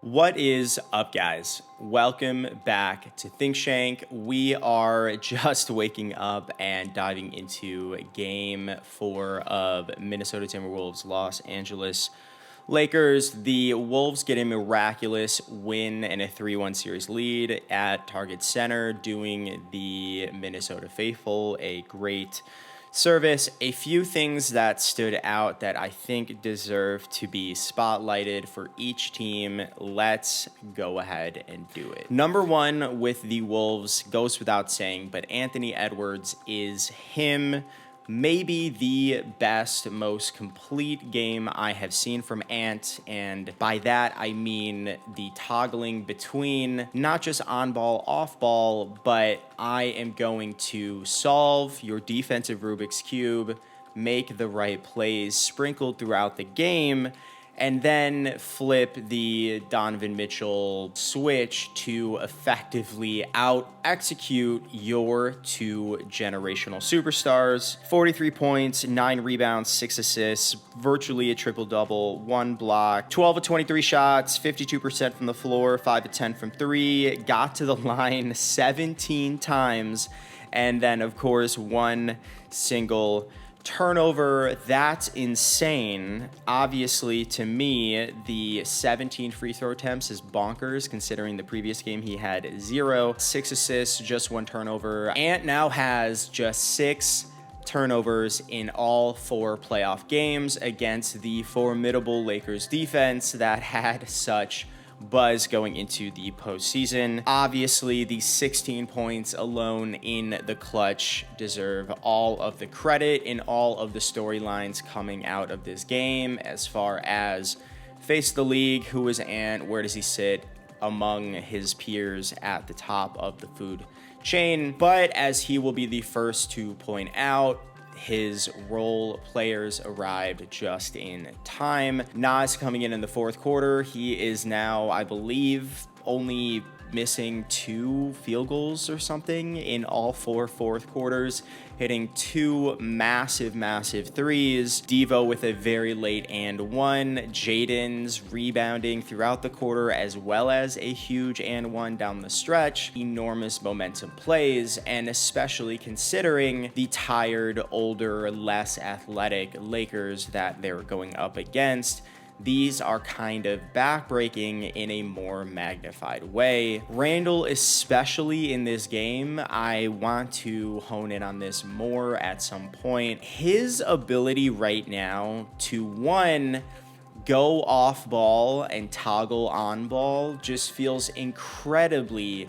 What is up, guys? Welcome back to Think Shank. We are just waking up and diving into game 4 of Minnesota Timberwolves Los Angeles Lakers. The Wolves get a miraculous win and a 3-1 series lead at Target Center, doing the Minnesota faithful a great service. A few things that stood out that I think deserve to be spotlighted for each team. Let's go ahead and do it. Number one with the Wolves goes without saying, but Anthony Edwards is him. Maybe the best, most complete game I have seen from Ant, and by that I mean the toggling between not just on ball, off ball, but I am going to solve your defensive Rubik's Cube, make the right plays sprinkled throughout the game, and then flip the Donovan Mitchell switch to effectively out-execute your two generational superstars. 43 points, 9 rebounds, 6 assists, virtually a triple-double, 1 block, 12 of 23 shots, 52% from the floor, 5 of 10 from 3, got to the line 17 times, and then, of course, 1 single turnover. That's insane. Obviously, to me, the 17 free throw attempts is bonkers, considering the previous game he had 0, 6 assists, just 1 turnover. Ant now has just 6 turnovers in all 4 playoff games against the formidable Lakers defense that had such buzz going into the postseason. Obviously, the 16 points alone in the clutch deserve all of the credit in all of the storylines coming out of this game, as far as face the league, who is Ant, where does he sit among his peers at the top of the food chain. But as he will be the first to point out, his role players arrived just in time. Nas coming in the fourth quarter. He is now, I believe, only missing 2 field goals or something in all 4 fourth quarters, hitting 2 massive threes. Devo with a very late and 1. Jaden's rebounding throughout the quarter, as well as a huge and 1 down the stretch. Enormous momentum plays, and especially considering the tired, older, less athletic Lakers that they were going up against, these are kind of backbreaking in a more magnified way. Randall, especially in this game, I want to hone in on this more at some point. His ability right now to, 1, go off ball and toggle on ball just feels incredibly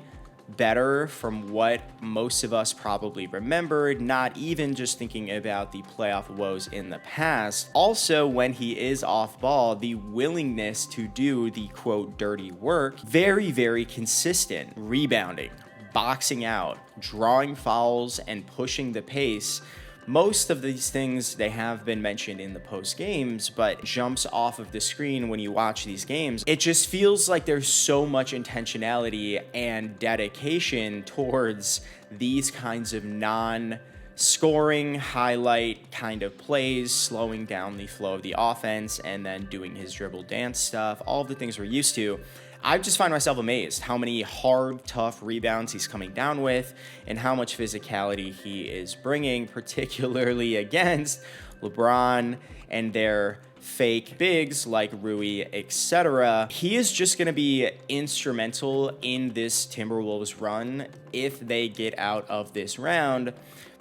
better from what most of us probably remembered, not even just thinking about the playoff woes in the past. Also, when he is off ball, the willingness to do the quote dirty work, very consistent. Rebounding, boxing out, drawing fouls, and pushing the pace. Most of these things, they have been mentioned in the post games, but jumps off of the screen when you watch these games. It just feels like there's so much intentionality and dedication towards these kinds of non-scoring highlight kind of plays, slowing down the flow of the offense, and then doing his dribble dance stuff, all of the things we're used to. I just find myself amazed how many hard, tough rebounds he's coming down with and how much physicality he is bringing, particularly against LeBron and their fake bigs like Rui, etc. He is just going to be instrumental in this Timberwolves run if they get out of this round,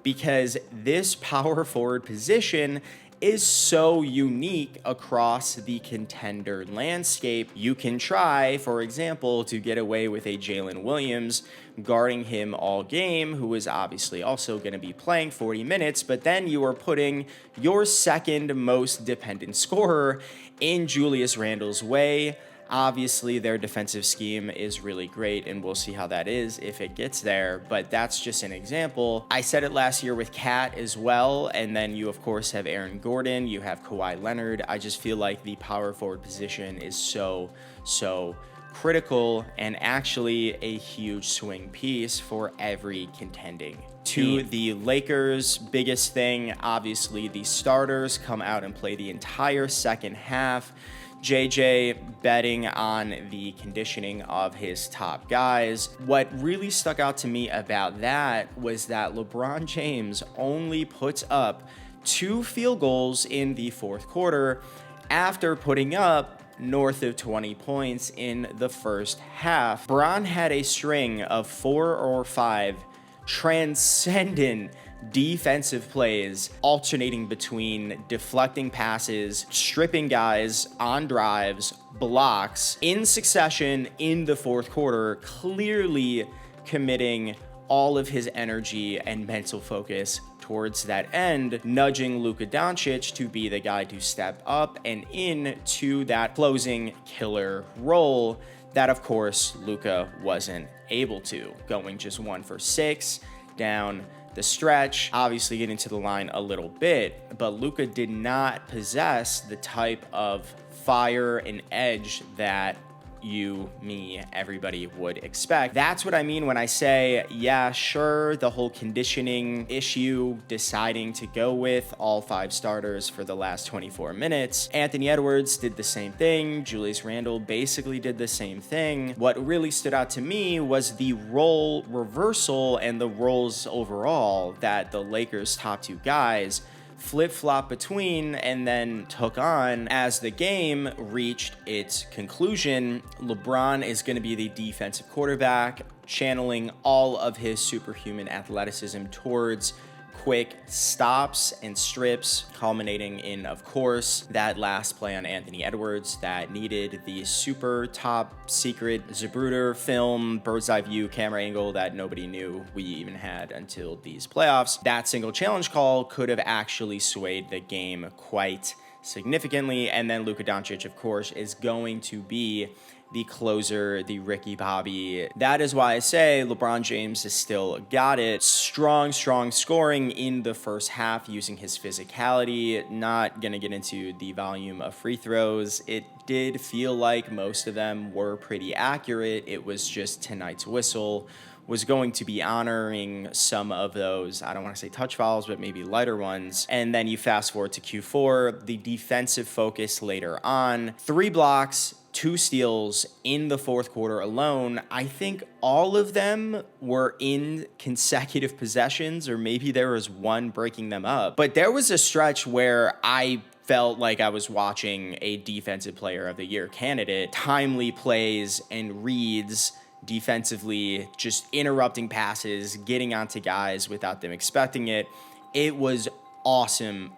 because this power forward position is so unique across the contender landscape. You can try, for example, to get away with a Jalen Williams guarding him all game, who is obviously also going to be playing 40 minutes, but then you are putting your second most dependent scorer in Julius Randle's way. Obviously, their defensive scheme is really great, and we'll see how that is if it gets there, but that's just an example. I said it last year with Cat as well, and then you, of course, have Aaron Gordon, you have Kawhi Leonard. I just feel like the power forward position is so critical and actually a huge swing piece for every contending team. To the Lakers, biggest thing, obviously, the starters come out and play the entire second half JJ betting on the conditioning of his top guys. What really stuck out to me about that was that LeBron James only puts up 2 field goals in the fourth quarter after putting up north of 20 points in the first half. Bron had a string of 4 or 5 transcendent defensive plays alternating between deflecting passes, stripping guys on drives, blocks in succession in the fourth quarter, clearly committing all of his energy and mental focus towards that end, nudging Luka Doncic to be the guy to step up and into that closing killer role that, of course, Luka wasn't able to, going just 1 for 6 down the stretch, obviously getting to the line a little bit, but Luka did not possess the type of fire and edge that everybody would expect. That's what I mean when I say, yeah, sure, the whole conditioning issue, deciding to go with all 5 starters for the last 24 minutes. Anthony Edwards did the same thing. Julius Randle basically did the same thing. What really stood out to me was the role reversal and the roles overall that the Lakers' top 2 guys flip-flop between and then took on as the game reached its conclusion. LeBron is going to be the defensive quarterback, channeling all of his superhuman athleticism towards quick stops and strips, culminating in, of course, that last play on Anthony Edwards that needed the super top secret Zapruder film bird's eye view camera angle that nobody knew we even had until these playoffs. That single challenge call could have actually swayed the game quite significantly. And then Luka Doncic, of course, is going to be the closer, the Ricky Bobby. That is why I say LeBron James has still got it. Strong scoring in the first half using his physicality. Not gonna get into the volume of free throws. It did feel like most of them were pretty accurate. It was just tonight's whistle was going to be honoring some of those, I don't want to say touch fouls, but maybe lighter ones. And then you fast forward to Q4, the defensive focus later on, 3 blocks, 2 steals in the fourth quarter alone. I think all of them were in consecutive possessions, or maybe there was one breaking them up. But there was a stretch where I felt like I was watching a defensive player of the year candidate. Timely plays and reads defensively, just interrupting passes, getting onto guys without them expecting it. It was awesome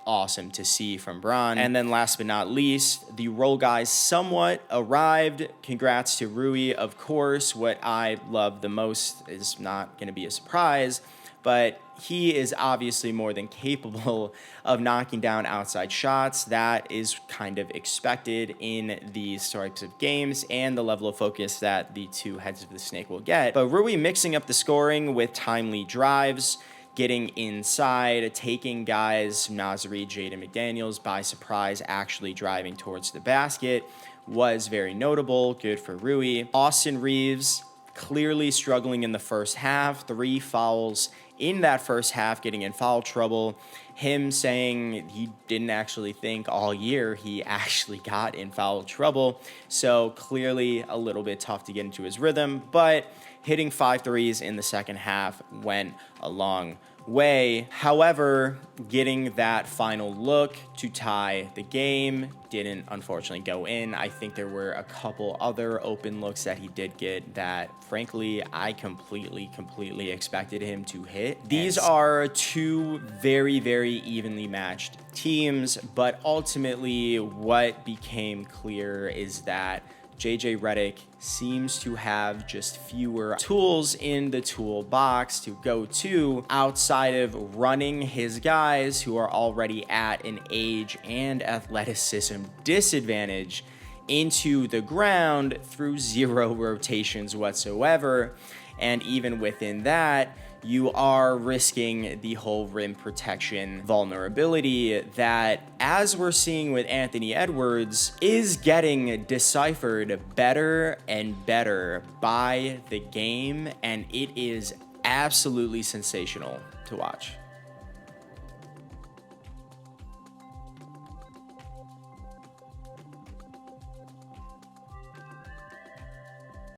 to see from Bron. And then last but not least, the role guys somewhat arrived. Congrats to Rui, of course. What I love the most is not going to be a surprise, but he is obviously more than capable of knocking down outside shots. That is kind of expected in these types of games and the level of focus that the 2 heads of the snake will get. But Rui mixing up the scoring with timely drives, getting inside, taking guys, Nasri, Jaden McDaniels, by surprise, actually driving towards the basket was very notable. Good for Rui. Austin Reeves clearly struggling in the first half. 3 fouls in that first half, getting in foul trouble. Him saying he didn't actually think all year he actually got in foul trouble. So clearly a little bit tough to get into his rhythm, but hitting 5 threes in the second half went a long way. However, getting that final look to tie the game didn't unfortunately go in. I think there were a couple other open looks that he did get that, frankly, I completely expected him to hit. These are 2 very evenly matched teams, but ultimately what became clear is that JJ Redick seems to have just fewer tools in the toolbox to go to outside of running his guys who are already at an age and athleticism disadvantage into the ground through 0 rotations whatsoever. And even within that, you are risking the whole rim protection vulnerability that, as we're seeing with Anthony Edwards, is getting deciphered better and better by the game, and it is absolutely sensational to watch.